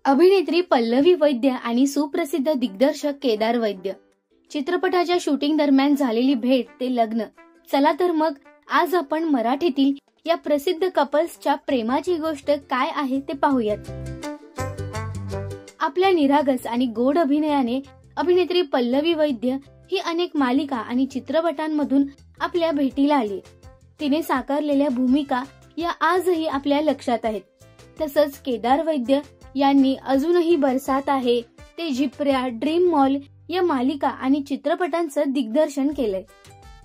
अभिनेत्री पल्लवी वैद्य आणि सुप्रसिद्ध दिग्दर्शक केदार वैद्य. चित्रपटाच्या शूटिंग दरम्यान झालेली भेट ते लग्न. चला तर मग आज आपण मराठीतील या प्रसिद्ध कपल्सच्या प्रेमाची गोष्ट काय आहे ते पाहूयात. आपल्या निरागस आणि गोड अभिनयाने अभिनेत्री पल्लवी वैद्य ही अनेक मालिका आणि चित्रपटांमधून आपल्या भेटीला आली. तिने साकारलेल्या भूमिका या आजही आपल्या लक्षात आहेत. तसंच केदार वैद्य यांनी अजूनही बरसात आहे, ते झिपऱ्या, ड्रीम मॉल या मालिका आणि चित्रपटांचं दिग्दर्शन केलंय.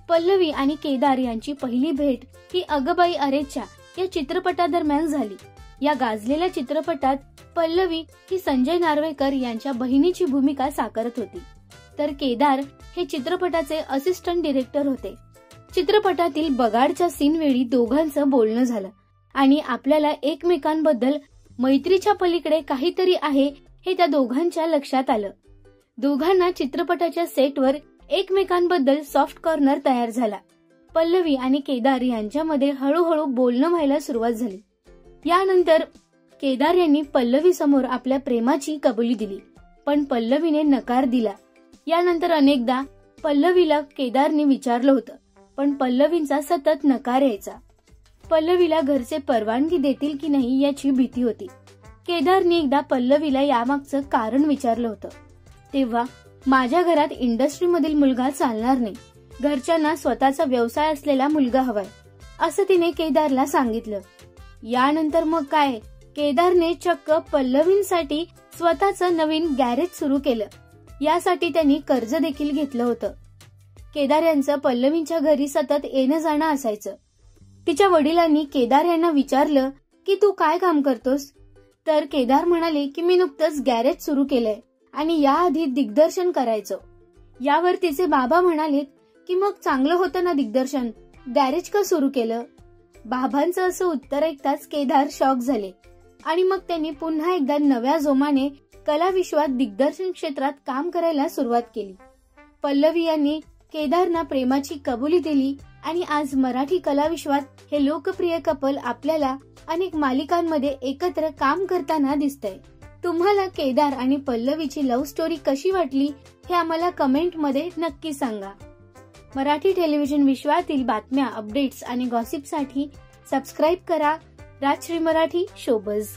पल्लवी आणि केदार यांची पहिली भेट ही अगबाई अरेच्या या चित्रपटादरम्यान झाली. या गाजलेल्या चित्रपटात पल्लवी ही संजय नार्वेकर यांच्या बहिणीची भूमिका साकारत होती, तर केदार हे चित्रपटाचे असिस्टंट डिरेक्टर होते. चित्रपटातील बगाडच्या सीन वेळी दोघांचं बोलणं झालं आणि आपल्याला एकमेकांबद्दल मैत्रीच्या पलीकडे काहीतरी आहे हे त्या दोघांच्या लक्षात आलं. दोघांना चित्रपटाच्या सेटवर एकमेकांबद्दल सॉफ्ट कॉर्नर तयार झाला. पल्लवी आणि केदार यांच्यामध्ये हळूहळू बोलणं व्हायला सुरुवात झाली. यानंतर केदार यांनी पल्लवी समोर आपल्या प्रेमाची कबुली दिली, पण पल्लवीने नकार दिला. यानंतर अनेकदा पल्लवीला केदारने विचारलं होतं, पण पल्लवींचा सतत नकार यायचा. पल्लवीला घरचे परवानगी देतील की नाही याची भीती होती. केदारने एकदा पल्लवीला यामागचं कारण विचारलं होतं, तेव्हा माझ्या घरात इंडस्ट्रीमधील मुलगा चालणार नाही, घरच्यांना स्वतःचा व्यवसाय असलेला मुलगा हवाय, असं तिने केदारला सांगितलं. यानंतर मग काय, केदारने चक्क पल्लवींसाठी स्वतःचं नवीन गॅरेज सुरू केलं. यासाठी त्यांनी कर्ज देखील घेतलं होतं. केदार यांचं पल्लवींच्या घरी सतत येणं जाणं असायचं. तिच्या वडिलांनी केदार यांना विचारलं की तू काय काम करतोस, तर केदार म्हणाले की मी नुकतंच गॅरेज सुरू केलंय आणि याआधी दिग्दर्शन करायचं. यावर तिचे बाबा म्हणाले की मग चांगलं होतं ना दिग्दर्शन, गॅरेज का सुरू केलं. बाबांचं असं उत्तर ऐकताच केदार शॉक झाले आणि मग त्यांनी पुन्हा एकदा नव्या जोमाने कलाविश्वात दिग्दर्शन क्षेत्रात काम करायला सुरुवात केली. पल्लवी यांनी केदारना प्रेमाची कबुली दिली आणि आज मराठी कलाविश्वात हे लोकप्रिय कपल आपल्याला अनेक मालिकांमध्ये एकत्र काम करताना दिसतंय. तुम्हाला केदार आणि पल्लवीची लव्ह स्टोरी कशी वाटली हे आम्हाला कमेंटमध्ये नक्की सांगा. मराठी टेलिव्हिजन विश्वातील बातम्या, अपडेट्स आणि गॉसिपसाठी सबस्क्राईब करा राजश्री मराठी शोबज.